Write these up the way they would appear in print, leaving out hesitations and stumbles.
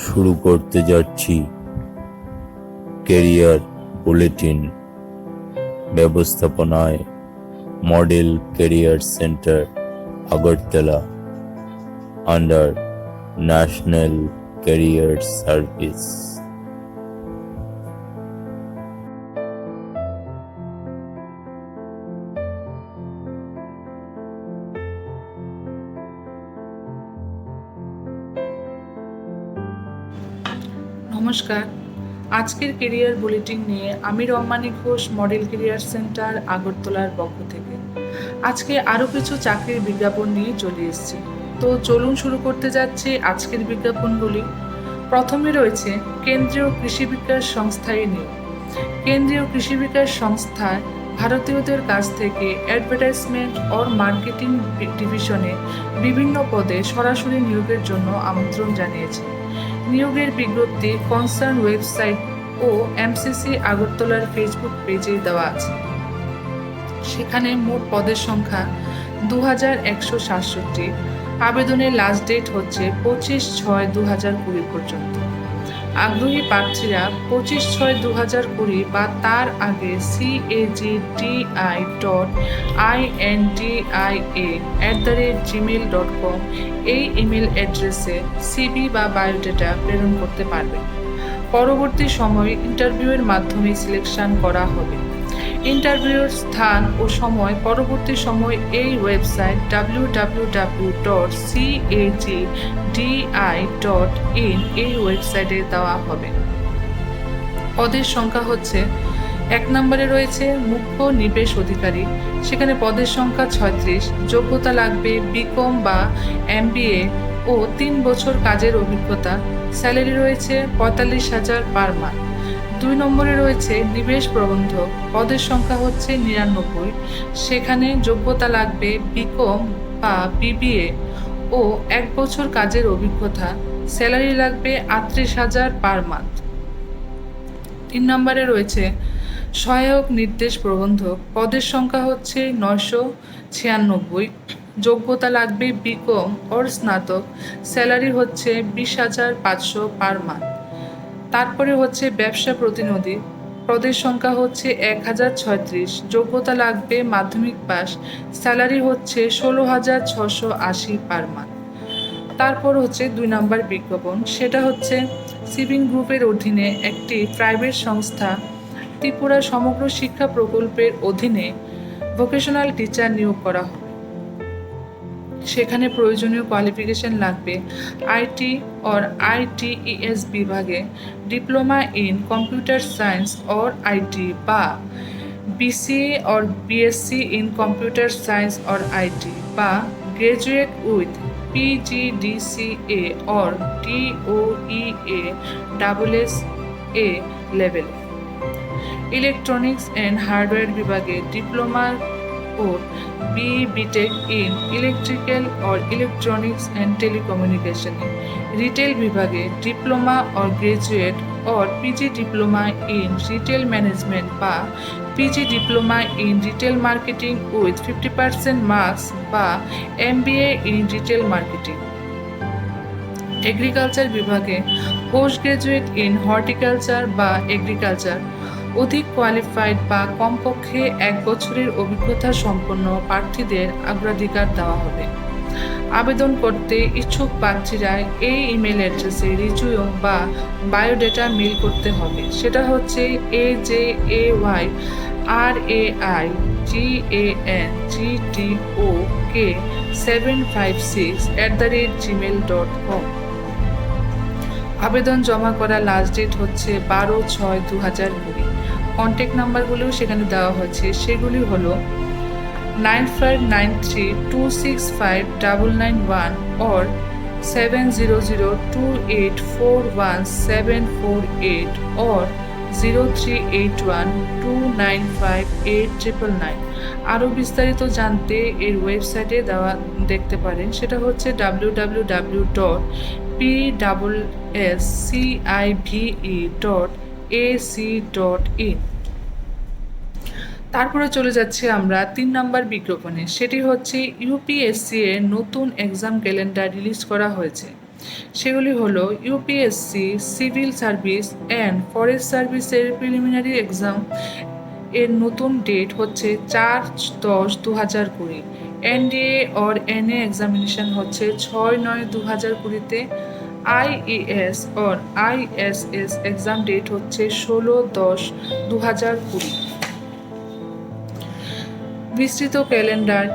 শুরু করতে যাচ্ছি ক্যারিয়ার বুলেটিন। ব্যবস্থাপনায় model career centre Agartala under national career service. নমস্কার, আজকের কেরিয়ার বুলেটিন নিয়ে আমি রম্মানী ঘোষ, মডেল কেরিয়ার সেন্টার আগরতলার পক্ষ থেকে আজকে আরও কিছু চাকরির বিজ্ঞাপন নিয়ে চলে এসেছি। তো চলুন শুরু করতে যাচ্ছি আজকের বিজ্ঞাপনগুলি। প্রথমে রয়েছে কেন্দ্রীয় কৃষি বিকাশ সংস্থায় নিয়োগ। কেন্দ্রীয় কৃষি বিকাশ সংস্থায় ভারতীয়দের কাছ থেকে অ্যাডভার্টাইজমেন্ট ও মার্কেটিং ডিভিশনে বিভিন্ন পদে সরাসরি নিয়োগের জন্য আমন্ত্রণ জানিয়েছে। নিয়োগের বিজ্ঞপ্তি কনসার্ন ওয়েবসাইট ও এমসিসি আগরতলার ফেসবুক পেজে দেওয়া আছে। সেখানে মোট পদের সংখ্যা 2167। আবেদনের লাস্ট ডেট হচ্ছে 25/6/2020 পর্যন্ত। আগ্রহী প্রার্থীরা 25/6/2020 বা তার আগে cagtia.india@gmail.com এই ইমেল অ্যাড্রেসে সিভি বা বায়োডাটা প্রেরণ করতে পারবেন। পরবর্তী সময়ে ইন্টারভিউয়ের মাধ্যমে সিলেকশন করা হবে। ইন্টারভিউর স্থান ও সময় পরবর্তী সময় এই ওয়েবসাইট www.cagdi.in এই ওয়েবসাইটে দেওয়া হবে। পদের সংখ্যা হচ্ছে 1 নম্বরে রয়েছে মুখ্য নিবেশ অধিকারী। সেখানে পদের সংখ্যা 36। যোগ্যতা লাগবে বিকম বা MBA ও 3 বছর কাজের অভিজ্ঞতা। স্যালারি রয়েছে 45,000 পার মান্থ। 2 নম্বরে রয়েছে নিবেশ প্রবন্ধক। পদের সংখ্যা হচ্ছে 99। সেখানে যোগ্যতা লাগবে বিকম বা BBA ও 1 বছর কাজের অভিজ্ঞতা। স্যালারি লাগবে 38,000 পার মান্থ। 3 নম্বরে রয়েছে সহায়ক নির্দেশ প্রবন্ধক। পদের সংখ্যা হচ্ছে 996। যোগ্যতা লাগবে বিকম ওর স্নাতক। স্যালারি হচ্ছে 20,500 পার মান্থ। তারপরে হচ্ছে ব্যবসা প্রতিনিধি। পদের সংখ্যা হচ্ছে 1036। যোগ্যতা লাগবে মাধ্যমিক পাস। স্যালারি হচ্ছে 16,680 পার মান্থ। তারপর হচ্ছে 2 নম্বর বিজ্ঞাপন। সেটা হচ্ছে সিভিং গ্রুপের অধীনে একটি প্রাইভেট সংস্থা ত্রিপুরা সমগ্র শিক্ষা প্রকল্পের অধীনে ভোকেশনাল টিচার নিয়োগ করা হবে। সেখানে প্রয়োজনীয় কোয়ালিফিকেশন লাগবে আইটি और ITES বিভাগে ডিপ্লোমা ইন কম্পিউটার সায়েন্স और IT বা BCA और BSc ইন কম্পিউটার সায়েন্স और IT বা গ্রেজুয়েট উইথ PGDCA और TOEA SSA level. Electronics and hardware বিভাগে ডিপ্লোমা और BTech in इलेक्ट्रिकल और इलेक्ट्रॉनिक्स एंड टेलीकम्युनिकेशन। रिटेल विभागे डिप्लोमा और ग्रेजुएट और PG diploma in retail management बा PG diploma in retail marketing with 50% marks बा MBA in retail marketing. एग्रीकालचार विभागे post graduate in हर्टिकालचार बा एग्रीकालचार। অধিক কোয়ালিফাইড বা কমপক্ষে 1 বছরের অভিজ্ঞতা সম্পন্ন প্রার্থীদের অগ্রাধিকার দেওয়া হবে। আবেদন করতে ইচ্ছুক প্রার্থীরা এই ইমেল অ্যাড্রেসে রিজিউম বা বায়োডাটা মেইল করতে হবে। সেটা হচ্ছে AJAYGANGTOK756@gmail.com। আবেদন জমা করা লাস্ট ডেট হচ্ছে 12/6/2020। কন্ট্যাক্ট নাম্বারগুলোও সেখানে দেওয়া হয়েছে। সেগুলি হলো 9593265991 or 7002841748 or 0381295899। আরও বিস্তারিত জানতে এর ওয়েবসাইটে দেখতে পারেন। সেটা হচ্ছে www.pwscive.ac.in। তারপরে চলে যাচ্ছি আমরা 3 নম্বর বিজ্ঞাপনে। সেটি হচ্ছে UPSC এর নতুন এক্সাম ক্যালেন্ডার রিলিজ করা হয়েছে। সেগুলি হলো UPSC civil service and forest সার্ভিসের প্রিলিমিনারি এক্সাম এর নতুন ডেট হচ্ছে 4/10/2020। এনডিএ অর এনএ এক্সামিনেশন হচ্ছে 6/9/2020-তে। IAS or ISS exam date হচ্ছে 16/10/2020। বিস্তৃত ক্যালেন্ডার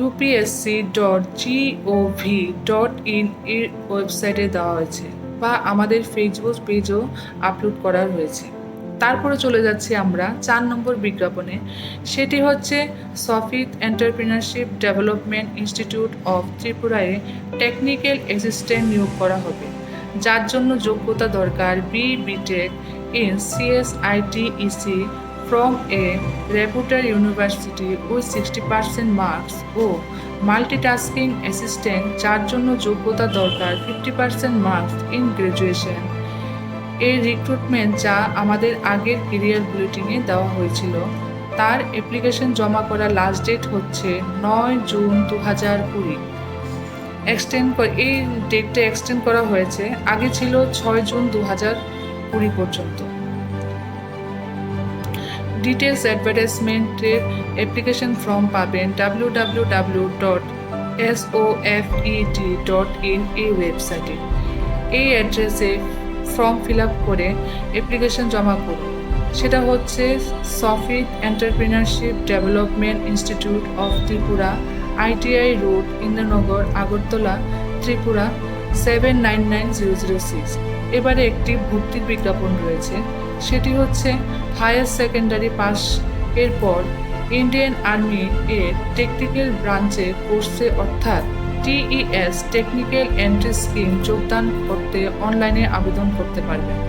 upsc.gov.in এর ওয়েবসাইটে দেওয়া হয়েছে বা আমাদের ফেসবুক পেজও আপলোড করা হয়েছে। তারপরে চলে যাচ্ছি আমরা 4 নম্বর বিজ্ঞাপনে। সেটি হচ্ছে সফিত এন্টারপ্রিনারশিপ ডেভেলপমেন্ট ইনস্টিটিউট অফ ত্রিপুরায় টেকনিক্যাল অ্যাসিস্ট্যান্ট নিয়োগ করা হবে, যার জন্য যোগ্যতা দরকার B Tech in CSITEC from a reputed university with 60% marks ও মাল্টিটাস্কিং অ্যাসিস্ট্যান্ট, যার জন্য যোগ্যতা দরকার 50% মার্কস ইন গ্র্যাজুয়েশন। এই রিক্রুটমেন্ট যা আমাদের আগের কেরিয়ার বুলেটিনে দেওয়া হয়েছিল, তার অ্যাপ্লিকেশন জমা করা লাস্ট ডেট হচ্ছে 9 জুন 2020। এই ডেটটা এক্সটেন্ড করা হয়েছে, আগে ছিল 6 জুন 2020 পর্যন্ত। ডিটেলস অ্যাডভার্টাইজমেন্টের অ্যাপ্লিকেশন ফর্ম পাবেন www.sofet.in এই ওয়েবসাইটে। এই অ্যাড্রেসে ফর্ম ফিল আপ করে অ্যাপ্লিকেশন জমা করুন। সেটা হচ্ছে সফিত entrepreneurship development institute of Tripura, ITI road, Indranagar, Agartala, Tripura 799006। এবারে একটি ভর্তির বিজ্ঞাপন রয়েছে, সেটি হচ্ছে হায়ার সেকেন্ডারি পাস এর পর ইন্ডিয়ান আর্মি এর টেকনিক্যাল ব্রাঞ্চে কোর্সে অর্থাৎ TES টেকনিক্যাল এন্ট্রি স্কিম যোগদান করতে অনলাইনে আবেদন করতে পারবেন।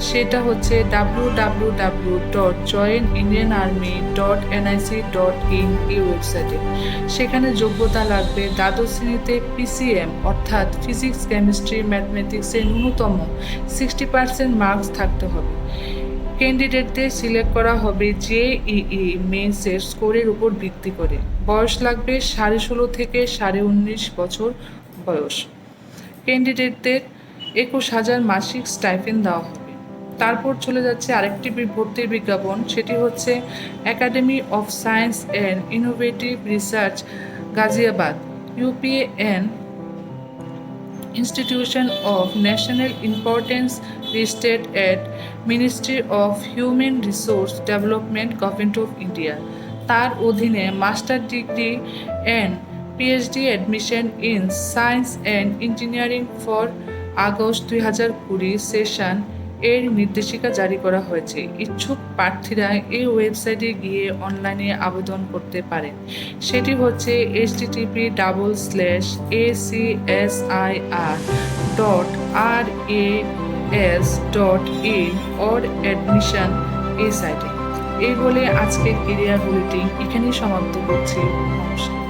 সেটা হচ্ছে www.joinindianarmy.nic.in এই ওয়েবসাইটে। সেখানে যোগ্যতা লাগবে দ্বাদশ শ্রেণীতে PCM অর্থাৎ ফিজিক্স কেমিস্ট্রি ম্যাথমেটিক্সের ন্যূনতম 60% মার্কস থাকতে হবে। ক্যান্ডিডেটদের সিলেক্ট করা হবে JEE মেন্সের স্কোরের উপর ভিত্তি করে। বয়স লাগবে 16.5 থেকে 19.5 বছর বয়স। ক্যান্ডিডেটদের 21,000 মাসিক স্টাইপেন্ড দেওয়া হবে। তারপর চলে যাচ্ছে আরেকটি ভর্তির বিজ্ঞাপন, সেটি হচ্ছে academy of science and innovative research Ghaziabad, UPAN Institution of National Importance listed at Ministry of Human Resource Development, Government of India। তার অধীনে master degree and PhD admission in science and engineering for August 2020 session এর নির্দেশিকা জারি করা হয়েছে। ইচ্ছুক প্রার্থীরা এই ওয়েবসাইটে গিয়ে অনলাইনে আবেদন করতে পারেন। সেটি হচ্ছে http://acir.ras.in or admission এই সাইটে। এই বলে আজকের কেরিয়ার বুলেটিন এখানেই সমাপ্ত করছি। নমস্কার।